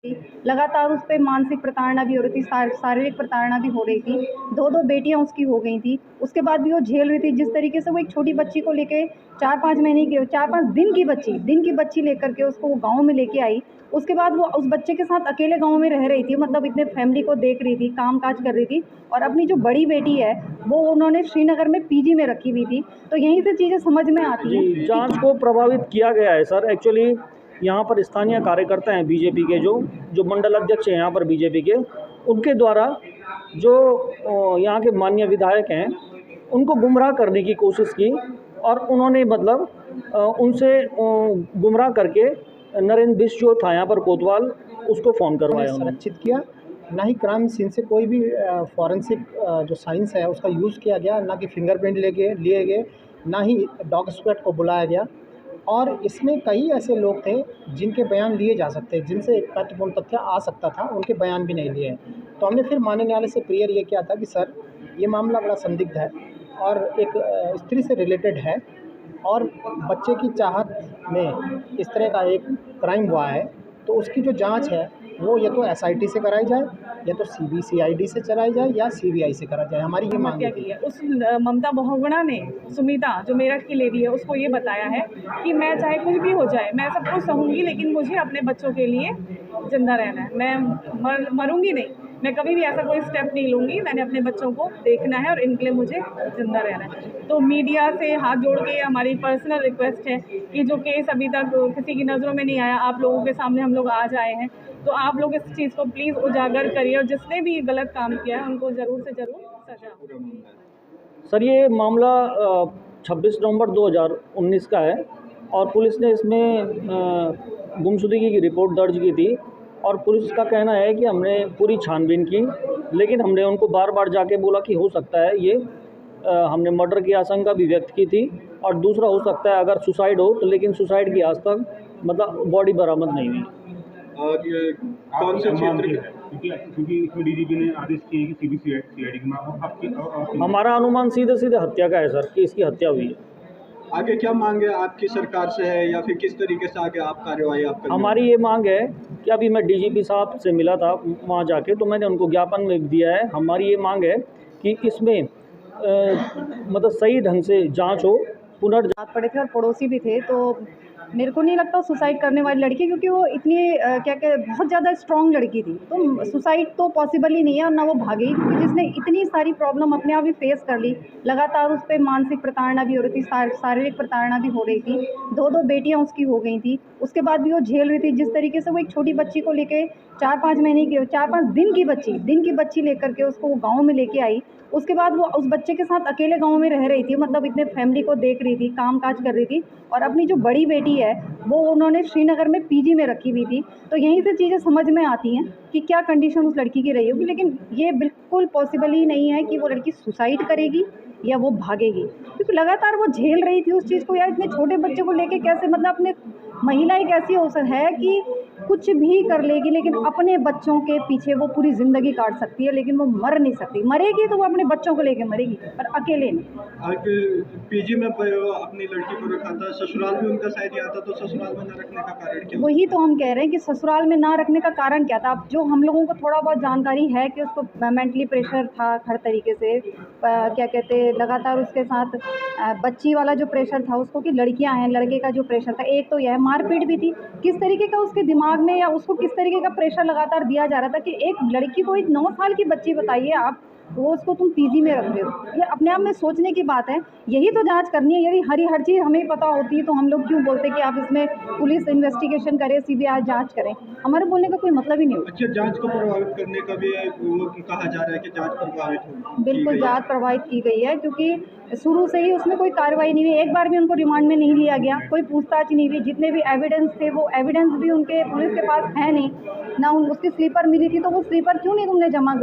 लगातार उस पे मानसिक प्रताड़ना भी हो रही थी, शारीरिक प्रताड़ना भी हो रही थी। 2-2 बेटियाँ उसकी हो गई थी। उसके बाद भी वो झेल रही थी। जिस तरीके से वो एक छोटी बच्ची को लेके 4-5 महीने की 4-5 दिन की बच्ची लेकर के उसको वो गाँव में लेके आई। उसके बाद वो उस बच्चे के साथ अकेले गाँव में रह रही थी, मतलब इतने फैमिली को देख रही थी, काम-काज कर रही थी और अपनी जो बड़ी बेटी है, वो उन्होंने श्रीनगर में पीजी में रखी हुई थी। तो यहीं से चीज़ें समझ में आती हैं। जी, जांच को प्रभावित किया गया है सर। एक्चुअली यहाँ पर स्थानीय कार्यकर्ता हैं बीजेपी के, जो मंडल अध्यक्ष हैं यहाँ पर बीजेपी के, उनके द्वारा जो यहाँ के माननीय विधायक हैं उनको गुमराह करने की कोशिश की और उन्होंने मतलब उनसे गुमराह करके नरेंद्र बिष्ट जो था यहाँ पर कोतवाल, उसको फ़ोन करवाया, संरक्षित किया। ना ही क्राइम सीन से कोई भी फॉरेंसिक जो साइंस है उसका यूज़ किया गया, ना कि फिंगरप्रिंट लिए गए, ना ही डॉग स्क्वाड को बुलाया गया। और इसमें कई ऐसे लोग थे जिनके बयान लिए जा सकते हैं, जिनसे एक महत्वपूर्ण तथ्य आ सकता था, उनके बयान भी नहीं लिए हैं। तो हमने फिर माननीय न्यायालय से प्रेयर ये किया था कि सर, ये मामला बड़ा संदिग्ध है और एक स्त्री से रिलेटेड है और बच्चे की चाहत में इस तरह का एक क्राइम हुआ है, तो उसकी जो जांच है वो या तो एसआईटी से कराई जाए, या तो सीबीसीआईडी से चलाई जाए, या सीबीआई से करा जाए। हमारी ये मांग है। उस ममता बहुगुणा ने सुमिता जो मेरठ की लेडी है उसको ये बताया है कि मैं चाहे कुछ भी हो जाए, मैं सब कुछ सहूँगी, लेकिन मुझे अपने बच्चों के लिए जिंदा रहना है। मैं मरूंगी नहीं, मैं कभी भी ऐसा कोई स्टेप नहीं लूँगी। मैंने अपने बच्चों को देखना है और इनके लिए मुझे जिंदा रहना है। तो मीडिया से हाथ जोड़ के हमारी पर्सनल रिक्वेस्ट है कि जो केस अभी तक किसी की नज़रों में नहीं आया, आप लोगों के सामने हम लोग आज आए हैं, तो आप लोग इस चीज़ को प्लीज़ उजागर करिए और जिसने भी गलत काम किया है उनको ज़रूर से ज़रूर सजा। सर, ये मामला 26 नवंबर 2019 का है और पुलिस ने इसमें गुमशुदगी की रिपोर्ट दर्ज की थी और पुलिस का कहना है कि हमने पूरी छानबीन की, लेकिन हमने उनको बार बार जाके बोला कि हो सकता है ये हमने मर्डर की आशंका भी व्यक्त की थी और दूसरा हो सकता है अगर सुसाइड हो तो, लेकिन सुसाइड की आज तक मतलब बॉडी बरामद नहीं हुई। और ये कौन से क्षेत्र क्योंकि इसमें डीजीपी ने आदेश किए कि सीबीसीआईडी के नाम आपकी हमारा अनुमान सीधे हत्या का है सर, कि इसकी हत्या हुई है। आगे क्या मांगे आपकी सरकार से है या फिर किस तरीके से आगे आप कार्रवाई आप करेंगे? हमारी ये मांग है कि अभी मैं डीजीपी साहब से मिला था वहाँ जाके, तो मैंने उनको ज्ञापन में दिया है। हमारी ये मांग है कि इसमें मतलब सही ढंग से जांच हो, पुनर्जांच पड़े थे और पड़ोसी भी थे। तो मेरे को नहीं लगता सुसाइड करने वाली लड़की, क्योंकि वो इतनी क्या कहते बहुत ज़्यादा स्ट्रॉन्ग लड़की थी, तो सुसाइड तो पॉसिबल ही नहीं है और ना वो भागी, क्योंकि जिसने इतनी सारी प्रॉब्लम अपने आप ही फेस कर ली। लगातार उस पर मानसिक प्रताड़ना भी हो रही थी, शारीरिक प्रताड़ना भी हो रही थी। 2-2 बेटियाँ उसकी हो गई थी। उसके बाद भी वो झेल रही थी। जिस तरीके से वो एक छोटी बच्ची को लेके 4-5 दिन की बच्ची लेकर के उसको वो गाँव में लेके आई। उसके बाद वो उस बच्चे के साथ अकेले गाँव में रह रही थी, मतलब इतने फैमिली को देख रही थी, काम-काज कर रही थी और अपनी जो बड़ी बेटी है वो उन्होंने श्रीनगर में पीजी में रखी हुई थी। तो यहीं से चीज़ें समझ में आती हैं कि क्या कंडीशन उस लड़की की रही होगी, लेकिन ये बिल्कुल पॉसिबल ही नहीं है कि वो लड़की सुसाइड करेगी या वो भागेगी, क्योंकि लगातार वो झेल रही थी उस चीज़ को। यार, इतने छोटे बच्चे को लेके कैसे, मतलब अपने महिला एक ऐसी अवसर है कि कुछ भी कर लेगी, लेकिन अपने बच्चों के पीछे वो पूरी ज़िंदगी काट सकती है, लेकिन वो मर नहीं सकती। मरेगी तो वो अपने बच्चों को लेके मरेगी, पर अकेले नहीं। पीजी में अपनी लड़की को रखा था, ससुराल में उनका शायद यहाँ था, तो ससुराल में न रखने का कारण क्या? वही तो हम कह रहे हैं कि ससुराल में ना रखने का कारण क्या था। अब जो हम लोगों को थोड़ा बहुत जानकारी है कि उसको मेंटली प्रेशर था हर तरीके से, क्या कहते लगातार उसके साथ बच्ची वाला जो प्रेशर था उसको, कि लड़कियां हैं, लड़के का जो प्रेशर था। एक तो यह मारपीट भी थी, किस तरीके का उसके दिमाग में या उसको किस तरीके का प्रेशर लगातार दिया जा रहा था कि एक लड़की को, एक 9 साल की बच्ची बताइए आप, वो उसको तुम पीजी में रख रहे हो। ये अपने आप में सोचने की बात है। यही तो जांच करनी है। यदि हर चीज़ हमें पता होती है तो हम लोग क्यों बोलते कि आप इसमें पुलिस इन्वेस्टिगेशन करे, सीबीआई जांच करें। हमारे बोलने का कोई मतलब ही नहीं होता। अच्छा, जांच को प्रभावित करने का भी वो कहा जा रहा है कि जांच प्रभावित हो। बिल्कुल जांच प्रभावित की गई है, क्योंकि शुरू से ही उसमें कोई कार्रवाई नहीं हुई। एक बार भी उनको रिमांड में नहीं लिया गया, कोई पूछताछ नहीं हुई। जितने भी एविडेंस थे वो एविडेंस भी उनके पुलिस के पास है नहीं ना। उसकी स्लीपर मिली थी, तो वो स्लीपर क्यों नहीं तुमने जमा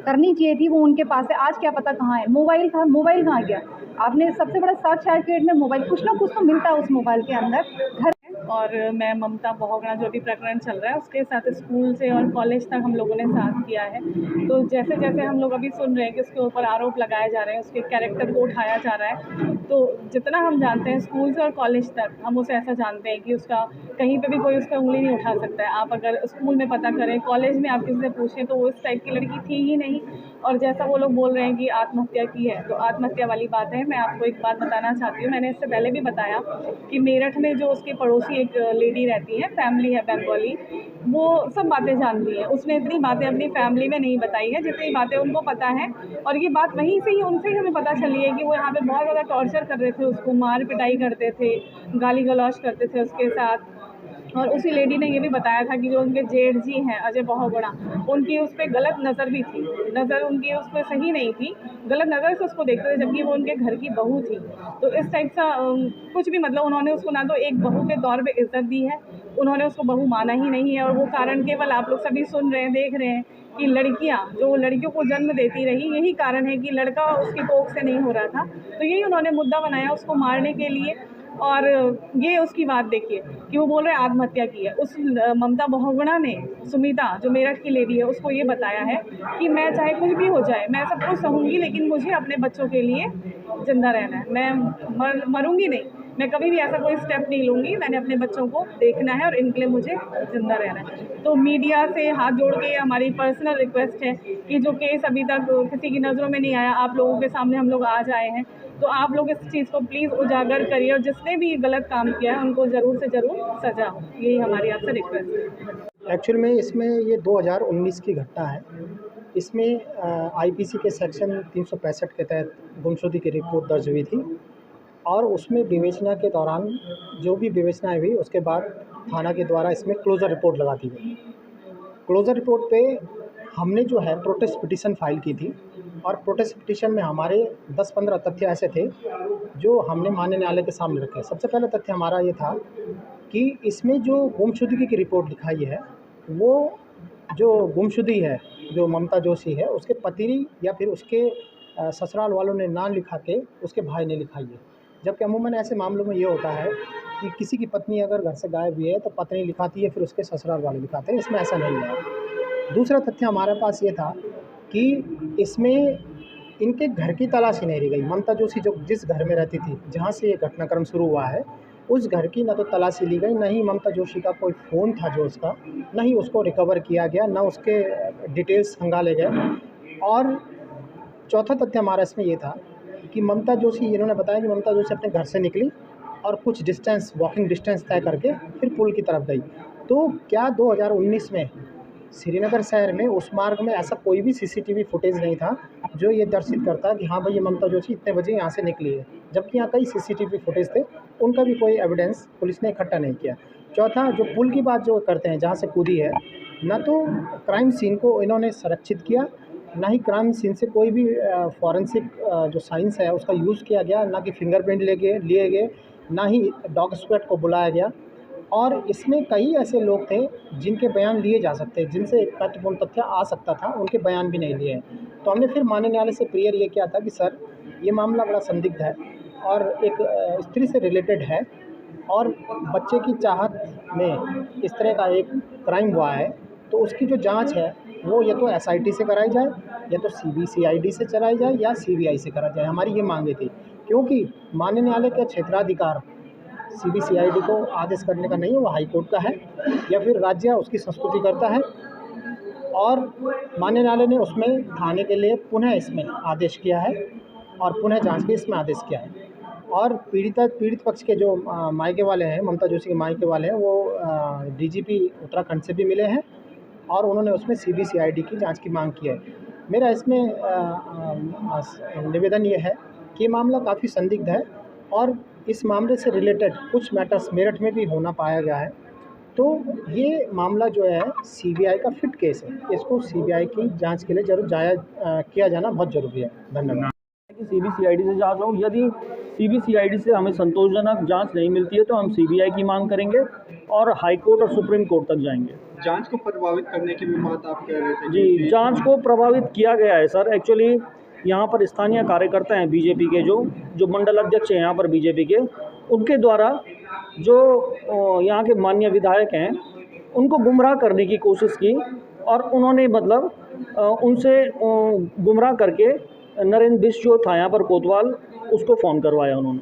करनी चाहिए थी, वो उनके पास है। आज क्या पता कहाँ है। मोबाइल था, मोबाइल कहाँ गया? आपने सबसे बड़ा सर्च सर्किट में मोबाइल, कुछ ना कुछ तो मिलता है उस मोबाइल के अंदर। घर और मैं ममता बहुगुणा जो भी प्रकरण चल रहा है उसके साथ स्कूल से और कॉलेज तक हम लोगों ने साथ किया है। तो जैसे जैसे हम लोग अभी सुन रहे हैं कि उसके ऊपर आरोप लगाए जा रहे हैं, उसके कैरेक्टर को उठाया जा रहा है, तो जितना हम जानते हैं स्कूल से और कॉलेज तक हम उसे ऐसा जानते हैं कि उसका कहीं पे भी कोई उस पर उंगली नहीं उठा सकता है। आप अगर स्कूल में पता करें, कॉलेज में आप किसी से पूछें तो वो इस टाइप की लड़की थी ही नहीं। और जैसा वो लोग बोल रहे हैं कि आत्महत्या की है, तो आत्महत्या वाली बात है। मैं आपको एक बात बताना चाहती हूँ, मैंने इससे पहले भी बताया कि मेरठ में जो उसके पड़ोसी एक लेडी रहती है, फैमिली है बंगाली, वो सब बातें जानती है। उसने इतनी बातें अपनी फैमिली में नहीं बताई है जितनी बातें उनको पता है। और ये बात वहीं से ही, उनसे ही हमें पता चली है कि वो यहाँ पे बहुत ज़्यादा टॉर्चर कर रहे थे उसको, मार पिटाई करते थे, गाली गलौज करते थे उसके साथ। और उसी लेडी ने ये भी बताया था कि जो उनके जेठ जी हैं अजय बहुगुणा, उनकी उस पर गलत नज़र भी थी, नज़र उनकी उस पर सही नहीं थी, गलत नज़र से उसको देखते थे, जबकि वो उनके घर की बहू थी। तो इस टाइप सा कुछ भी, मतलब उन्होंने उसको ना तो एक बहू के तौर पे इज्जत दी है, उन्होंने उसको बहू माना ही नहीं है। और वो कारण केवल आप लोग सभी सुन रहे हैं, देख रहे हैं कि लड़कियां जो लड़कियों को जन्म देती रही, यही कारण है कि लड़का उसकी कोख से नहीं हो रहा था। तो यही उन्होंने मुद्दा बनाया उसको मारने के लिए। और ये उसकी बात देखिए कि वो बोल रहे हैं आत्महत्या की है। उस ममता बहुगुणा ने, सुमिता जो मेरठ की लेडी है, उसको ये बताया है कि मैं चाहे कुछ भी हो जाए, मैं सब कुछ सहूँगी, लेकिन मुझे अपने बच्चों के लिए ज़िंदा रहना है। मैं मरूंगी नहीं, मैं कभी भी ऐसा कोई स्टेप नहीं लूँगी। मैंने अपने बच्चों को देखना है और इनके लिए मुझे ज़िंदा रहना है। तो मीडिया से हाथ जोड़ के हमारी पर्सनल रिक्वेस्ट है कि जो केस अभी तक किसी की नज़रों में नहीं आया, आप लोगों के सामने हम लोग आज आए हैं, तो आप लोग इस चीज़ को प्लीज़ उजागर करिए और जिसने भी गलत काम किया है उनको ज़रूर से ज़रूर सज़ा हो। यही हमारी आपसे रिक्वेस्ट है। एक्चुअल में इसमें ये 2019 की घटना है। इसमें आईपीसी के सेक्शन 365 के तहत गुमशुदगी की रिपोर्ट दर्ज हुई थी और उसमें विवेचना के दौरान जो भी विवेचनाएँ हुई उसके बाद थाना के द्वारा इसमें क्लोज़र रिपोर्ट लगा दी गई। क्लोज़र रिपोर्ट पे हमने जो है प्रोटेस्ट पिटीशन फाइल की थी और प्रोटेस्ट पिटीशन में हमारे 10-15 तथ्य ऐसे थे जो हमने माननीय न्यायालय के सामने रखे। सबसे पहला तथ्य हमारा ये था कि इसमें जो गुमशुदगी की रिपोर्ट लिखाई है, वो जो गुमशुदगी है, जो ममता जोशी है, उसके पति या फिर उसके ससुराल वालों ने ना लिखा के उसके भाई ने लिखाई है। जबकि अमूमन ऐसे मामलों में ये होता है कि किसी की पत्नी अगर घर से गायब हुई है तो पत्नी लिखाती है, फिर उसके ससुराल वाले लिखाते हैं। इसमें ऐसा नहीं है। दूसरा तथ्य हमारे पास ये था कि इसमें इनके घर की तलाशी नहीं ली गई। ममता जोशी जो जिस घर में रहती थी, जहाँ से ये घटनाक्रम शुरू हुआ है, उस घर की न तो तलाशी ली गई, न ही ममता जोशी का कोई फ़ोन था जो उसका, न ही उसको रिकवर किया गया, न उसके डिटेल्स खंगाले गए। और चौथा तथ्य हमारा इसमें ये था कि ममता जोशी, इन्होंने बताया कि ममता जोशी अपने घर से निकली और कुछ डिस्टेंस, वॉकिंग डिस्टेंस तय करके फिर पुल की तरफ गई। तो क्या 2019 में श्रीनगर शहर में उस मार्ग में ऐसा कोई भी सीसीटीवी फुटेज नहीं था जो ये दर्शित करता कि हाँ भाई ये ममता जोशी इतने बजे यहाँ से निकली है, जबकि यहाँ कई सीसीटीवी फुटेज थे, उनका भी कोई एविडेंस पुलिस ने इकट्ठा नहीं किया। चौथा, जो पुल की बात जो करते हैं जहाँ से कूदी है, न तो क्राइम सीन को इन्होंने संरक्षित किया, ना ही क्राइम सीन से कोई भी फॉरेंसिक जो साइंस है उसका यूज़ किया गया, ना कि फिंगरप्रिंट लिए गए, ना ही डॉग स्क्वाड को बुलाया गया। और इसमें कई ऐसे लोग थे जिनके बयान लिए जा सकते, जिनसे एक महत्वपूर्ण तथ्य आ सकता था, उनके बयान भी नहीं लिए हैं। तो हमने फिर माननीय न्यायालय से प्रेयर ये किया था कि सर, ये मामला बड़ा संदिग्ध है और एक स्त्री से रिलेटेड है और बच्चे की चाहत में इस तरह का एक क्राइम हुआ है, तो उसकी जो जांच है वो या तो एसआईटी से कराई जाए, या तो सीबीसीआईडी से चलाई जाए, या सीबीआई से करा जाए। हमारी ये मांगे थी, क्योंकि माननीय न्यायालय का क्षेत्राधिकार सीबीसीआईडी को आदेश करने का नहीं है, वो हाई कोर्ट का है, या फिर राज्य उसकी संस्तुति करता है। और माननीय न्यायालय ने उसमें थाने के लिए पुनः इसमें आदेश किया है और पुनः जांच के इसमें आदेश किया है। और पीड़ित पक्ष के जो मायके वाले हैं, ममता जोशी के मायके वाले हैं, वो डीजीपी उत्तराखंड से भी मिले हैं और उन्होंने उसमें सीबीसीआईडी की जांच की मांग की है। मेरा इसमें निवेदन ये है कि ये मामला काफ़ी संदिग्ध है और इस मामले से रिलेटेड कुछ मैटर्स मेरठ में भी होना पाया गया है। तो ये मामला जो है सीबीआई का फिट केस है, इसको सीबीआई की जांच के लिए जरूर किया जाना बहुत ज़रूरी है। धन्यवाद। कि सीबीसीआईडी से जांच हो, यदि सीबीसीआईडी से हमें संतोषजनक जांच नहीं मिलती है तो हम सीबीआई की मांग करेंगे और हाई कोर्ट और सुप्रीम कोर्ट तक जाएंगे। जांच को प्रभावित करने की भी बात आप कह रहे थे। जी, जांच को प्रभावित किया गया है सर। एक्चुअली यहाँ पर स्थानीय कार्यकर्ता हैं बीजेपी के, जो मंडल अध्यक्ष हैं यहाँ पर बीजेपी के, उनके द्वारा जो यहाँ के माननीय विधायक हैं उनको गुमराह करने की कोशिश की और उन्होंने मतलब उनसे गुमराह करके नरेंद्र बिष्ट जो था यहाँ पर कोतवाल, उसको फ़ोन करवाया उन्होंने।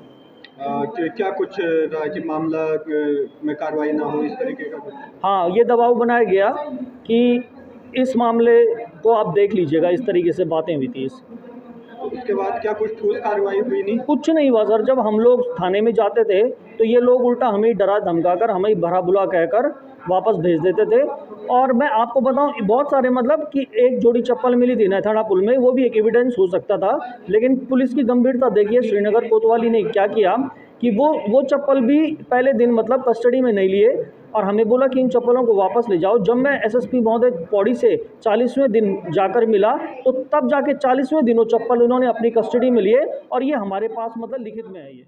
क्या कुछ रहा कि मामला में कार्रवाई ना हो, इस तरीके का कुछ? हाँ, ये दबाव बनाया गया कि इस मामले को आप देख लीजिएगा, इस तरीके से बातें हुई थी। उसके बाद क्या कुछ ठोस कार्रवाई हुई नहीं? कुछ नहीं हुआ सर। जब हम लोग थाने में जाते थे तो ये लोग उल्टा हमें डरा धमकाकर, हमें भरा बुला कहकर वापस भेज देते थे। और मैं आपको बताऊं, बहुत सारे मतलब कि एक जोड़ी चप्पल मिली थी नैथाना पुल में, वो भी एक एविडेंस हो सकता था। लेकिन पुलिस की गंभीरता देखिए, श्रीनगर कोतवाली ने क्या किया कि वो चप्पल भी पहले दिन मतलब कस्टडी में नहीं लिए और हमें बोला कि इन चप्पलों को वापस ले जाओ। जब मैं एसएसपी महोदय पौड़ी से 40वें दिन जाकर मिला तो तब जाके 40वें दिन वो चप्पल उन्होंने अपनी कस्टडी में लिए और ये हमारे पास मतलब लिखित में है ये।